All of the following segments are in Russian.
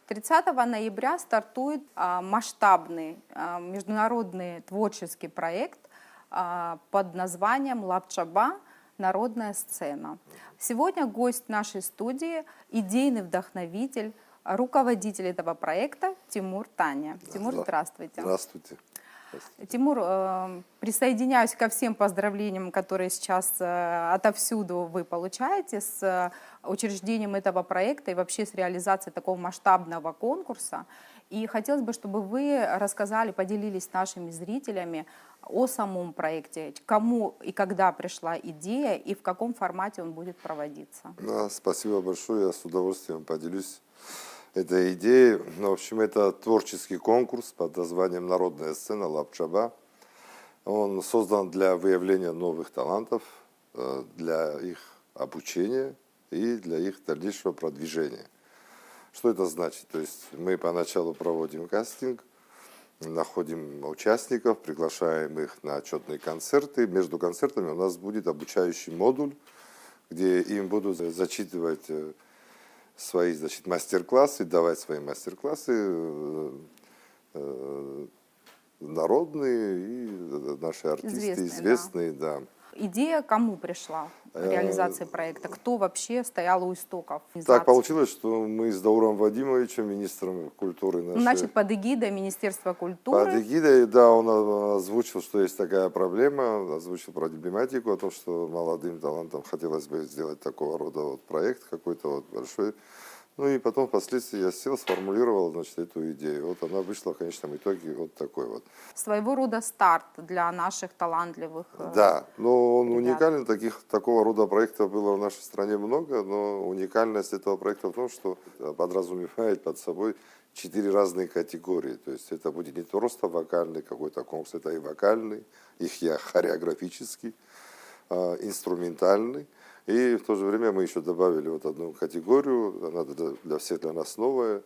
30 ноября стартует масштабный международный творческий проект под названием «Лапчаба. Народная сцена». Сегодня гость нашей студии, идейный вдохновитель, руководитель этого проекта Тимур Таня. Тимур, здравствуйте. Здравствуйте. Тимур, присоединяюсь ко всем поздравлениям, которые сейчас отовсюду вы получаете с учреждением этого проекта и вообще с реализацией такого масштабного конкурса. И хотелось бы, чтобы вы рассказали, поделились с нашими зрителями о самом проекте, кому и когда пришла идея и в каком формате он будет проводиться. Спасибо большое, я с удовольствием поделюсь этой идеей. В общем, это творческий конкурс под названием «Народная сцена Лапчаба». Он создан для выявления новых талантов, для их обучения и для их дальнейшего продвижения. Что это значит? То есть мы поначалу проводим кастинг, находим участников, приглашаем их на отчетные концерты. Между концертами у нас будет обучающий модуль, где им будут зачитывать свои, мастер-классы, давать свои мастер-классы народные и наши артисты известные, да. Идея кому пришла реализации проекта? Кто вообще стоял у истоков? Так получилось, что мы с Дауром Вадимовичем, министром культуры нашей... Значит, под эгидой Министерства культуры. Под эгидой, да, он озвучил, что есть такая проблема, озвучил проблематику о том, что молодым талантам хотелось бы сделать такого рода проект какой-то большой. Ну и потом впоследствии я сел, сформулировал, эту идею. Вот она вышла в конечном итоге вот такой вот. Своего рода старт для наших талантливых Да, но он ребят. уникален. Такого рода проектов было в нашей стране много, но уникальность этого проекта в том, что подразумевает под собой 4 разные категории. То есть это будет не просто вокальный какой-то конкурс, это и вокальный, хореографический, инструментальный. И в то же время мы еще добавили одну категорию, она для всех для нас новая,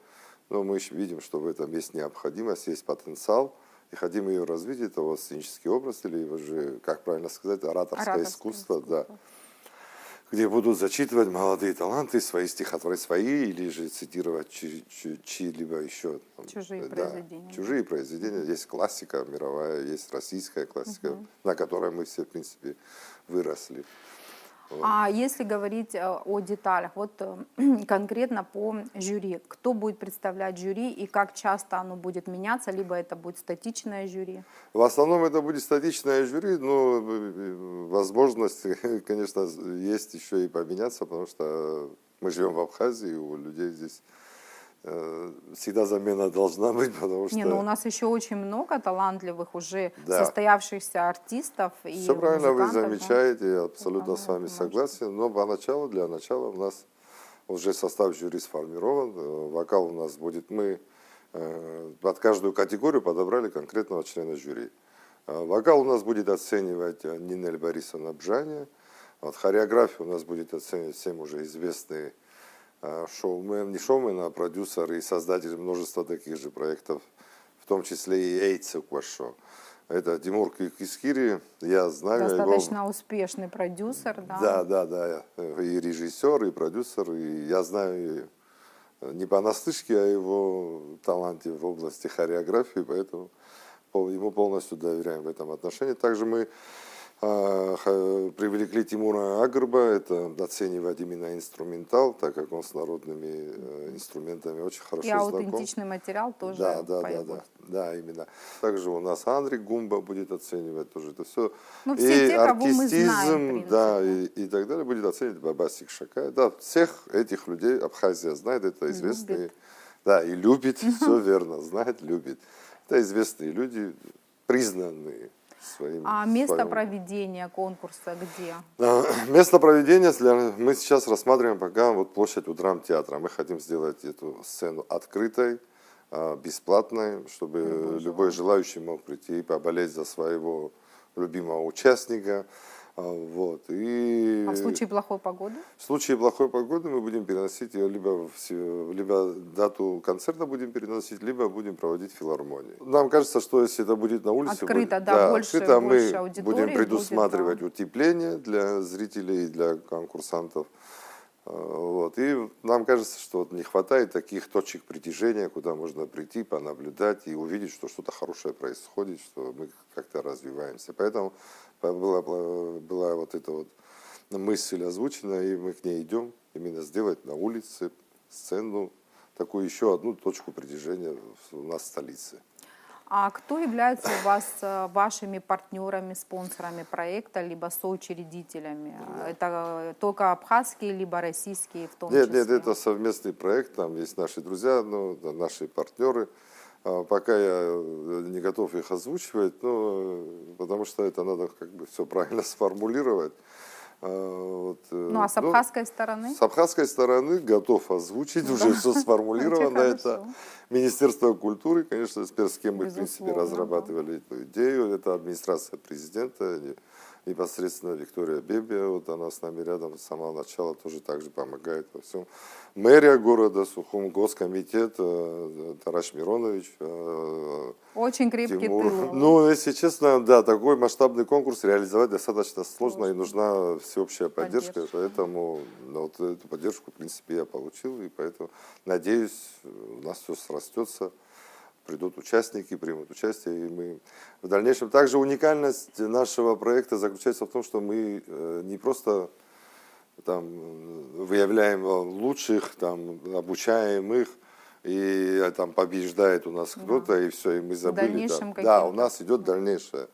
но мы еще видим, что в этом есть необходимость, есть потенциал, и хотим ее развить, это сценический образ, или уже, как правильно сказать, ораторское искусство, да, где будут зачитывать молодые таланты свои стихотворения, свои, или же цитировать чьи-либо еще. Чужие произведения. Чужие произведения. Есть классика мировая, есть российская классика, на которой мы все, в принципе, выросли. А если говорить о деталях, конкретно по жюри, кто будет представлять жюри и как часто оно будет меняться, либо это будет статичное жюри? В основном это будет статичное жюри, но возможность, конечно, есть еще и поменяться, потому что мы живем в Абхазии, у людей здесь всегда замена должна быть, потому что... у нас еще очень много талантливых уже состоявшихся артистов и все правильно вы музыкантов. замечаете, я абсолютно с вами согласен, но для начала у нас уже состав жюри сформирован, вокал у нас будет, мы под каждую категорию подобрали конкретного члена жюри. Вокал у нас будет оценивать Нинель Борисовна Бжаня, хореографию у нас будет оценивать всем уже известные шоумен, не шоумен, а продюсер и создатель множества таких же проектов, в том числе и Эйцек Вашо. Это Тимур Кискири, я знаю его. Достаточно успешный продюсер, да? Да, и режиссер, и продюсер, и я знаю не понаслышке о его таланте в области хореографии, поэтому ему полностью доверяем в этом отношении. Также мы привлекли Тимура Агрба, это оценивать именно инструментал, так как он с народными инструментами очень хорошо знаком. И аутентичный материал тоже. Да, именно. Также у нас Андрей Гумба будет оценивать тоже это все. Все и те, кого мы знаем, и так далее, будет оценивать Бабасик Шакай. Да, всех этих людей Абхазия знает, это известные. Любит. Да, и любит, все верно, знает, любит. Это известные люди, признанные. Место проведения конкурса где? Место проведения мы сейчас рассматриваем пока площадь у драмтеатра. Мы хотим сделать эту сцену открытой, бесплатной, чтобы любой желающий мог прийти и поболеть за своего любимого участника. А в случае плохой погоды? В случае плохой погоды мы будем переносить ее либо дату концерта будем переносить, либо будем проводить в филармонии. Нам кажется, что если это будет на улице, открыто, больше мы будем предусматривать утепление для зрителей и для конкурсантов. Вот. И нам кажется, что вот не хватает таких точек притяжения, куда можно прийти, понаблюдать и увидеть, что что-то хорошее происходит, что мы как-то развиваемся. Поэтому была вот эта вот мысль озвучена, и мы к ней идем, именно сделать на улице сцену, такую еще одну точку притяжения у нас в столице. А кто является у вас вашими партнерами, спонсорами проекта, либо соучредителями? Это только абхазские, либо российские в том Нет, числе? нет, это совместный проект, там есть наши друзья, ну, да, наши партнеры. Пока я не готов их озвучивать, ну, потому что это надо как бы все правильно сформулировать. Вот, Ну, а с ну, абхазской стороны? с абхазской стороны готов озвучить, уже все сформулировано. Очень Это хорошо. Министерство культуры, конечно, с кем мы, в принципе, Безусловно, разрабатывали эту идею. Это администрация президента, непосредственно Виктория Бебия, вот она с нами рядом с самого начала тоже также помогает во всем. Мэрия города Сухум, Госкомитет, Тарас Миронович, Очень крепкий Тимур. тыл. Ну, если честно, да, такой масштабный конкурс реализовать достаточно сложно, и нужна всеобщая поддержка, поэтому вот эту поддержку, в принципе, я получил, и поэтому, надеюсь, у нас все срастется, придут участники, примут участие, и мы в дальнейшем. Также уникальность нашего проекта заключается в том, что мы не просто там выявляем лучших, там обучаем их, и там побеждает у нас кто-то, и все, и мы забыли. дальнейшем Да, у каким-то, нас идет дальнейшее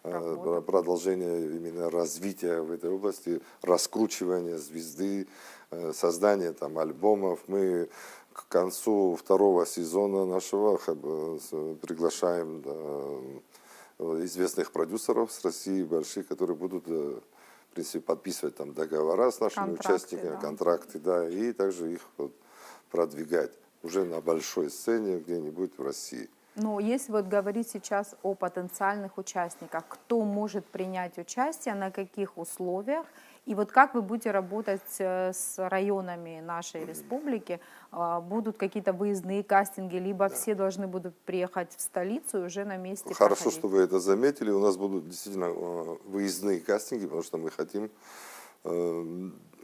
работа. продолжение именно развития в этой области, раскручивание звезды, создание там альбомов. Мы к концу второго сезона нашего приглашаем известных продюсеров с России, больших, которые будут, в принципе, подписывать там договора с нашими Контракты, участниками, да. контракты, да, и также их вот продвигать уже на большой сцене где-нибудь в России. Ну, если вот говорить сейчас о потенциальных участниках, кто может принять участие, на каких условиях, и вот как вы будете работать с районами нашей республики, будут какие-то выездные кастинги, либо все должны будут приехать в столицу и уже на месте Хорошо, проходить? что вы это заметили. У нас будут действительно выездные кастинги, потому что мы хотим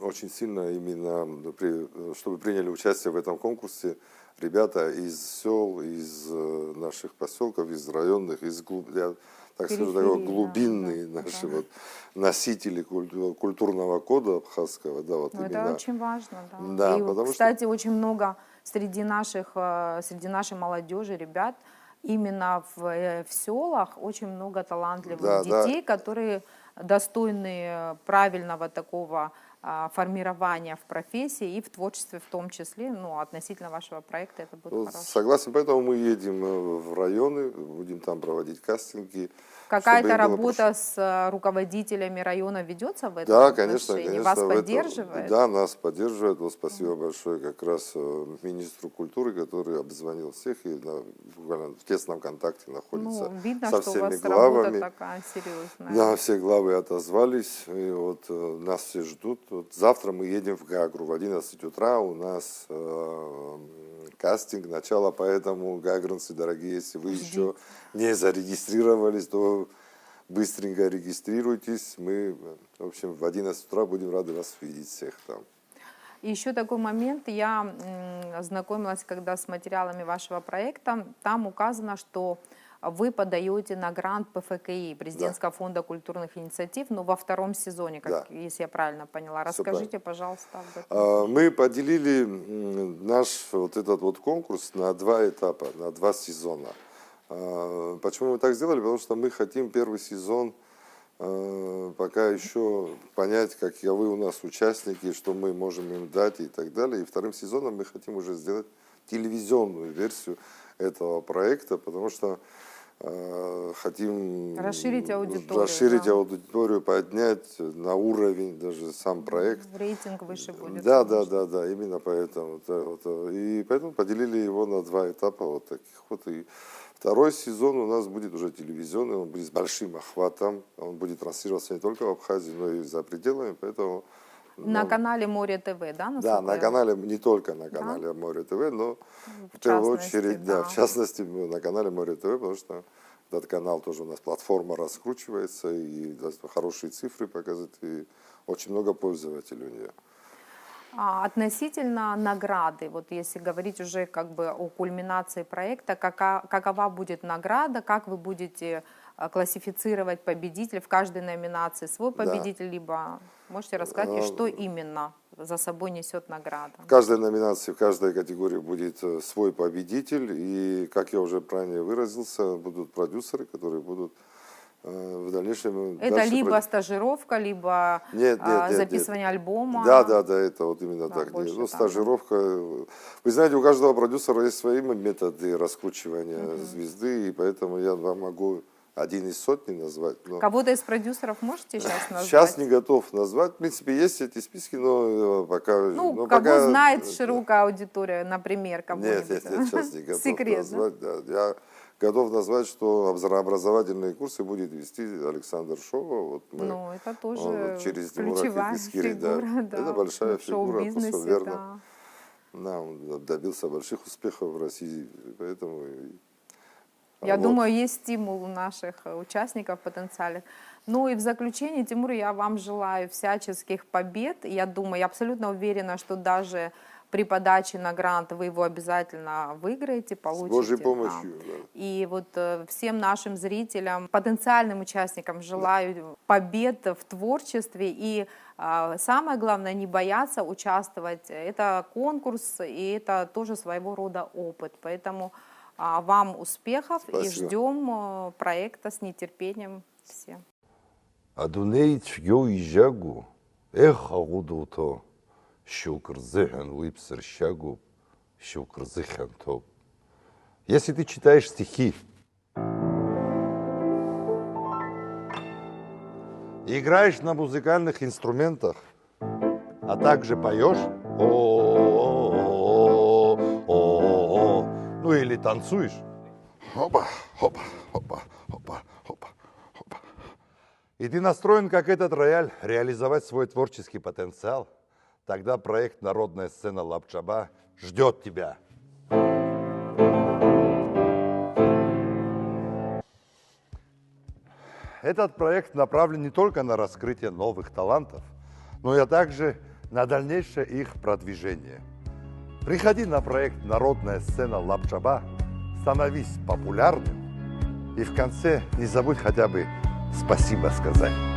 очень сильно именно, чтобы приняли участие в этом конкурсе ребята из сел, из наших поселков, из районных, я так скажу, такой Периферии, глубинные да, наши да. вот носители культурного кода абхазского, да, вот Ну, это именно. очень важно, да. Да, И, потому что кстати, очень много среди среди нашей молодежи, ребят, именно в селах очень много талантливых да, да, детей, которые достойны правильного такого формирования в профессии и в творчестве в том числе. Ну, относительно вашего проекта это будет ну, хорошо. согласен, поэтому мы едем в районы, будем там проводить кастинги, чтобы Какая-то им было работа с руководителями района ведется в этом Да, конечно, отношении? Вас конечно, поддерживает? да, нас поддерживает. Вот спасибо большое как раз министру культуры, который обзвонил всех и буквально в тесном контакте находится Ну, видно, со что у всеми вас работа главами. такая серьезная. Да, все главы отозвались, и вот нас все ждут. Вот завтра мы едем в Гагру в 11 утра, у нас кастинг, начало, поэтому, гагринцы дорогие, если вы еще не зарегистрировались, то быстренько регистрируйтесь. Мы, в общем, в 11 утра будем рады вас видеть всех там. И еще такой момент, я знакомилась, когда с материалами вашего проекта, там указано, что вы подаете на грант ПФКИ, Президентского фонда культурных инициатив, но во втором сезоне, как, Да. если я правильно поняла. Всё Расскажите, пожалуйста, об этом. Мы поделили наш вот этот вот конкурс на два этапа, на два сезона. Почему мы так сделали? Потому что мы хотим первый сезон пока еще понять, каковы у нас участники, что мы можем им дать и так далее. И вторым сезоном мы хотим уже сделать телевизионную версию этого проекта, потому что хотим Расширить аудиторию, расширить да. аудиторию, поднять на уровень даже сам проект. Рейтинг выше будет. Да, конечно. да, именно поэтому. Да, вот, и поэтому поделили его на два этапа вот таких вот. И второй сезон у нас будет уже телевизионный, он будет с большим охватом, он будет транслироваться не только в Абхазии, но и за пределами, поэтому... На канале Море ТВ, да? Да, на я- канале, не только на канале Море ТВ, но в первую частности, очередь, да, да. в частности, на канале Море ТВ, потому что этот канал тоже у нас платформа раскручивается, и хорошие цифры показывает, и очень много пользователей у нее. Относительно награды, вот если говорить уже как бы о кульминации проекта, какова будет награда, как вы будете классифицировать победителей в каждой номинации, свой Да. победитель, либо можете рассказать, и что именно за собой несет награда? В каждой номинации, в каждой категории будет свой победитель. И, как я уже правильно выразился, будут продюсеры, которые будут в дальнейшем... Это дальше либо стажировка, либо Нет, записывание альбома. Да, это вот именно Да, так. больше Ну, так, стажировка. Вы знаете, у каждого продюсера есть свои методы раскручивания звезды, и поэтому я вам могу один из сотни назвать. Но Кого-то из продюсеров можете сейчас назвать? сейчас не готов назвать. В принципе, есть эти списки, но пока... Ну, но кого пока, знает широкая аудитория, например, кого-нибудь? Нет, сейчас не готов Секрет, да? назвать. Да. Я готов назвать, что образовательные курсы будет вести Александр Шова. Вот мы, Ну, это тоже он через Тимура ключевая Кикискири, фигура, да. Это большая в фигура, шоу-бизнесе, просто верно. да. Да, он добился больших успехов в России, поэтому... Я вот. думаю, есть стимул у наших участников потенциальных. Ну и в заключение, Тимур, я вам желаю всяческих побед. Я думаю, я абсолютно уверена, что даже при подаче на грант вы его обязательно выиграете, получите. С Божьей да. помощью, да. И вот всем нашим зрителям, потенциальным участникам желаю побед в творчестве. И самое главное, не бояться участвовать. Это конкурс, и это тоже своего рода опыт. Поэтому вам успехов. Спасибо. И ждем проекта с нетерпением все. Адуней цвёй жагу, эх агудуто, щукрзыхан уипсерщагу, щукрзыхан топ. Если ты читаешь стихи, играешь на музыкальных инструментах, а также поешь, ну или танцуешь, хопа, хопа, хопа, хопа, хопа, хопа. И ты настроен, как этот рояль, реализовать свой творческий потенциал, тогда проект «Народная сцена Лапчаба» ждет тебя. Этот проект направлен не только на раскрытие новых талантов, но и также на дальнейшее их продвижение. Приходи на проект «Народная сцена Лапчаба», становись популярным и в конце не забудь хотя бы спасибо сказать.